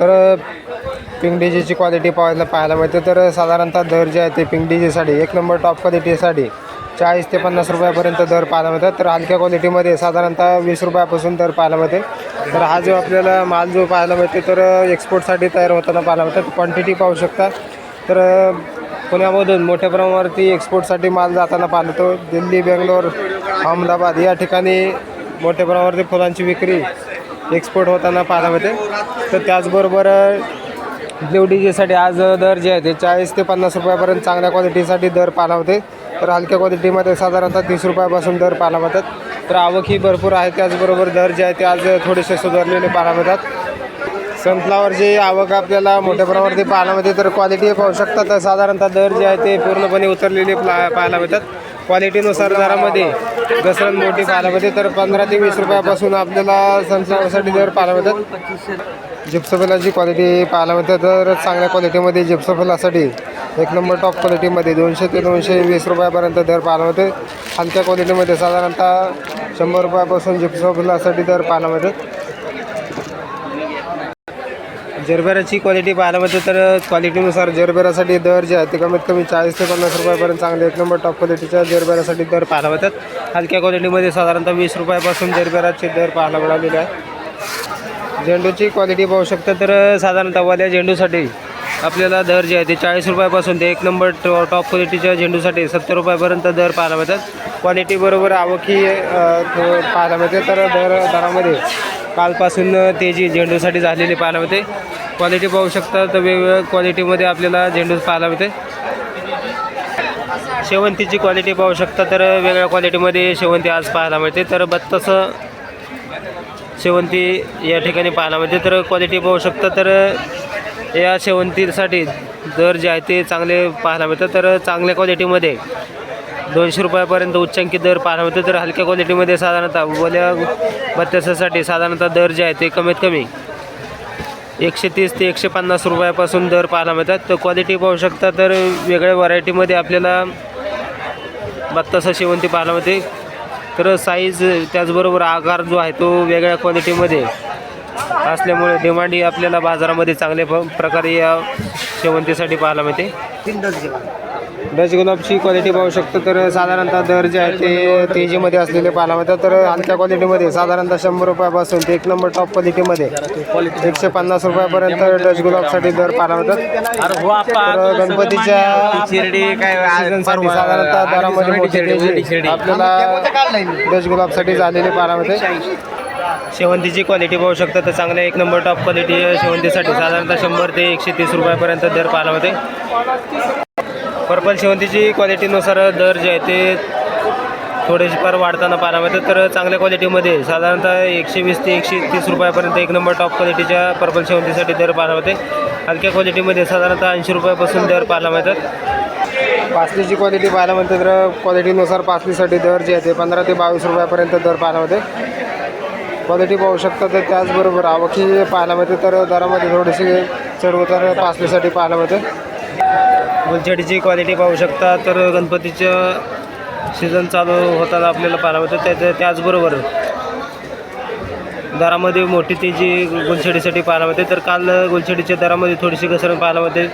तर pink डीजेची quality पाहायला मिळते। तर साधारणतः दर जे आहे ते पिंक डीजेसाठी एक नंबर टॉप क्वालिटीसाठी 40 ते 50 रुपयापर्यंत दर पाहायला मिळतात। तर हलक्या क्वालिटीमध्ये साधारणतः 20 रुपयापासून दर पाहायला मिळते। तर हा जो आपल्याला माल जो पाहायला मिळते तर एक्सपोर्टसाठी तयार होताना पाहायला मिळतात। क्वांटिटी पाहू शकता। तर पुण्यामधून मोठ्या प्रमाणावरती एक्सपोर्टसाठी माल जाताना पाहिलं तो दिल्ली, बेंगलोर, अहमदाबाद या ठिकाणी मोठ्या प्रमाणावरती फुलांची विक्री एक्सपोर्ट होताना पाहायला मिळते। तर त्याचबरोबर ब्ल्यू डीजेसाठी आज दर जे आहे ते 40 ते 50 रुपयापर्यंत चांगल्या क्वालिटीसाठी दर पाहायला होते। तर हलक्या क्वालिटीमध्ये साधारणतः 30 रुपयापासून दर पाहायला मिळतात। तर आवक ही भरपूर आहे। त्याचबरोबर दर जे आहे ते आज थोडेसे सुधारलेले पाहायला मिळतात। सनफ्लावरची आवक आपल्याला मोठ्या प्रमाणावरती पाहायला मिळते। तर क्वालिटी पाहू शकता। तर साधारणतः दर जे आहे ते पूर्णपणे उतरलेले पाहायला मिळतात। क्वालिटीनुसार दरामध्ये घसरण मोठी पाहायला मिळते। तर 15 ते 20 रुपयापासून आपल्याला सनफ्लावरसाठी दर पाहायला मिळतात। जिप्सोफिलाची क्वालिटी पाहायला मिळते। तर चांगल्या क्वालिटीमध्ये जिप्सोफिलासाठी एक नंबर टॉप क्वालिटीमध्ये 200 ते 220 रुपयापर्यंत दर पाहायला मिळते। हलक्या क्वालिटीमध्ये साधारणतः 100 रुपयापासून जिप्सोफिलासाठी दर पाहायला मिळते। जरबेराची क्वालिटी पाहायला मिळते। तर क्वालिटीनुसार जरबेरासाठी दर जे आहे ते कमीत कमी 40 ते 50 रुपयापर्यंत चांगले एक नंबर टॉप क्वालिटीच्या जरबेरासाठी दर पाहायला मिळतात। हलक्या क्वालिटीमध्ये साधारणतः 20 रुपयापासून जरबेराचे दर पाहायला मिळालेले आहे। झेंडूची क्वालिटी पाहू शकता। तर साधारणतः वाल्या झेंडूसाठी आपल्याला दर जे आहे ते 40 रुपयापासून ते एक नंबर टॉप क्वालिटीच्या झेंडूसाठी 70 रुपयापर्यंत दर पाहायला मिळतात। क्वालिटी बरोबर आवकी पाहायला मिळते। तर दरामध्ये कालपासून तेजी झेंडूसाठी झालेली पाहायला मिळते। क्वालिटी पाहू शकता। तर वेगवेगळ्या क्वालिटीमध्ये आपल्याला झेंडू पाहायला मिळते। शेवंतीची क्वालिटी पाहू शकता। तर वेगवेगळ्या क्वालिटीमध्ये शेवंती आज पाहायला मिळते। तर 32 शेवंती या ठिकाणी पाहायला मिळते। तर क्वालिटी पाहू शकता। तर या शेवंतीसाठी दर जे आहे ते चांगले पाहायला मिळतात। तर चांगल्या क्वालिटीमध्ये 200 रुपयापर्यंत उच्चांकी दर पाहायला मिळते। तर हलक्या क्वालिटीमध्ये साधारणतः वल्या 32साठी साधारणतः दर जे आहे ते कमीत कमी 130 ते 150 रुपयापासून दर पाहायला मिळतात। तर क्वालिटी पाहू शकता। तर वेगळ्या व्हरायटीमध्ये आपल्याला 32 शेवंती पाहायला मिळते। तर साईज त्याचबरोबर आकार जो आहे तो वेगळ्या क्वालिटीमध्ये असल्यामुळे डिमांड ही आपल्याला बाजारामध्ये चांगल्या प्रकारे या शेवंतीसाठी पाहायला मिळते। डच गुलाबची क्वालिटी पाहू शकतो। तर साधारणतः दर जे आहे ते तेजीमध्ये असलेले पाहायला मिळतात। तर हलक्या क्वालिटीमध्ये साधारणतः 100 रुपयापासून ते एक नंबर टॉप क्वालिटीमध्ये 150 रुपयापर्यंत डच गुलाबसाठी दर पाहायला मिळतात। तर गणपतीच्या सीझनसाठी साधारणतः दरामध्ये मोठी तेजी आपल्याला डच गुलाबसाठी झालेली पाहायला मिळते। शेवंतीची क्वालिटी पाहू शकता। तर चांगल्या एक नंबर टॉप क्वालिटी शेवंतीसाठी साधारणतः 100 ते 130 रुपयापर्यंत दर पाहायला मिळते। पर्पल शेवंतीची क्वालिटीनुसार दर जे आहे ते थोडेसे फार वाढताना पाहायला मिळते। तर चांगल्या क्वालिटीमध्ये साधारणतः 120 ते 130 रुपयापर्यंत एक नंबर टॉप क्वालिटीच्या पर्पल शेवंतीसाठी दर पाहायला मिळते। हलक्या क्वालिटीमध्ये साधारणतः 80 रुपयापासून दर पाहायला मिळतात। पासलीची क्वालिटी पाहायला मिळते। तर क्वालिटीनुसार पासलीसाठी दर जे आहे ते 15 ते 22 रुपयापर्यंत दर पाहायला मिळते। क्वालिटी पाहू शकता। तर त्याचबरोबर आवकी पाहायला मिळते। तर दरामध्ये थोडीशी चढउतार पासलीसाठी पाहायला मिळते। गुलछडीची क्वालिटी पाहू शकता। तर गणपतीचं सीझन चालू होताना आपल्याला पाहायला मिळतं। त्याचबरोबर दरामध्ये मोठी तेजी गुलछडीसाठी पाहायला मिळते। तर काल गुलछडीच्या दरामध्ये थोडीशी घसरण पाहायला मिळते।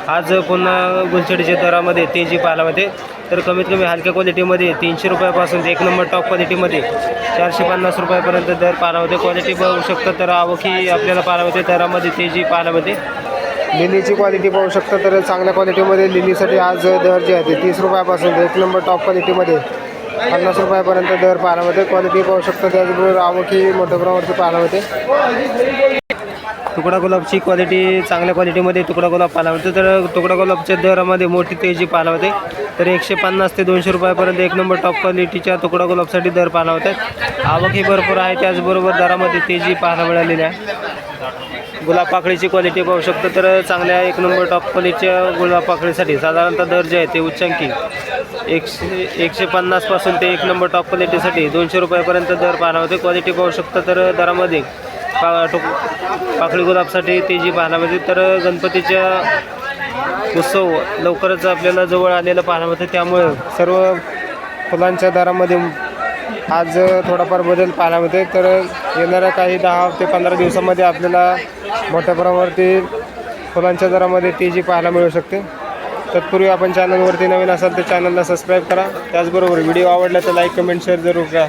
आज पुन्हा गुलछडीच्या दरामध्ये तेजी पाहायला मिळते। तर कमीत कमी हलक्या क्वालिटीमध्ये 300 रुपयापासून एक नंबर टॉप क्वालिटीमध्ये 450 रुपयापर्यंत दर पाहायला मिळते। क्वालिटी पाहू शकता। तर आवकी आपल्याला पाहायला मिळते। दरामध्ये तेजी पाहायला मिळते। लिलीची क्वालिटी पाहू शकता। तर चांगल्या क्वालिटीमध्ये लिलीसाठी आज दर जे आहे ते 30 रुपयापासून एक नंबर टॉप क्वालिटीमध्ये 50 रुपयापर्यंत दर पाहायला मिळते। क्वालिटी पाहू शकता। त्याचबरोबर आवकी मोठ्या प्रमाणावरती पाहायला मिळते। तुकडा गुलाबची क्वालिटी चांगल्या क्वालिटीमध्ये तुकडा गुलाब पाहायला मिळते। तर तुकडा गुलाबच्या दरामध्ये मोठी तेजी पाहायला मिळते। तर 150 ते 200 रुपयापर्यंत एक नंबर टॉप क्वालिटीच्या तुकडा गुलाबसाठी दर पाहायला मिळतात। आवकही भरपूर आहे। त्याचबरोबर दरामध्ये तेजी पाहायला मिळालेली आहे। गुलाब पाकळीची क्वालिटी पाहू शकतो। तर चांगल्या एक नंबर टॉप क्वालिटीच्या गुलाब पाकळीसाठी साधारणतः दर जे आहे ते उच्चांकी 150 पासून ते एक नंबर टॉप क्वालिटीसाठी 200 रुपयापर्यंत दर पाहायला मिळते। क्वालिटी पाहू शकता। तर दरामध्ये पाकळी गुलाबसाठी तेजी पाहायला मिळते। तर गणपतीच्या उत्सव लवकरच आपल्याला जवळ आलेला पाहायला मिळते। त्यामुळे सर्व फुलांच्या दरामध्ये आज थोडाफार बदल पाहायला मिळते. तर येणाऱ्या काही 10 ते 15 दिवसामध्ये आपल्याला मोठ्या प्रमाणावरती फुलांच्या दरामध्ये तेजी पाहायला मिळू शकते. तत्पूर्वी आपण चॅनलवरती नवीन असाल तर चॅनलला सबस्क्राईब करा. त्याचबरोबर व्हिडिओ आवडला तर लाईक कमेंट शेअर जरूर करा.